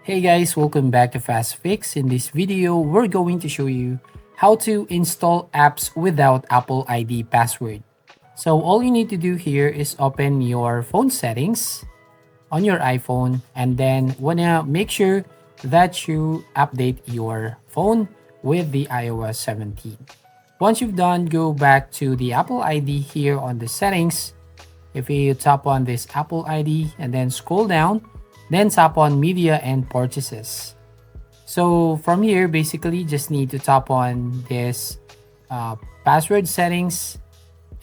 Hey guys, welcome back to Fast Fix. In this video, we're going to show you how to install apps without Apple ID password. So all you need to do here is open your phone settings on your iPhone and then wanna make sure that you update your phone with the iOS 17. Once you've done, go back to the Apple ID here on the settings. If you tap on this Apple ID and then scroll down, then tap on media and purchases. So from here, basically just need to tap on this password settings,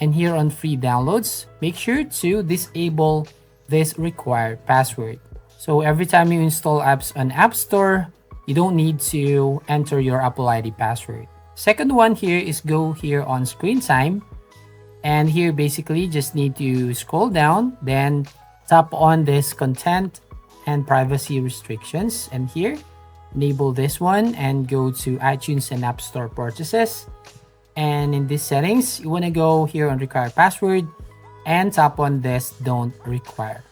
and here on free downloads, make sure to disable this required password. So every time you install apps on App Store, you don't need to enter your Apple ID password. Second one here is go here on screen time, and here basically just need to scroll down, then tap on this content and privacy restrictions, and here enable this one and go to iTunes and App Store purchases. And in these settings, you want to go here on require password and tap on this don't require.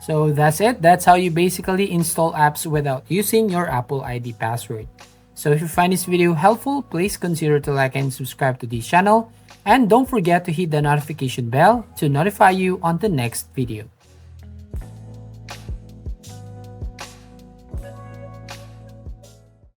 So that's it. That's how you basically install apps without using your Apple ID password. So if you find this video helpful, please consider to like and subscribe to this channel. And don't forget to hit the notification bell to notify you on the next video.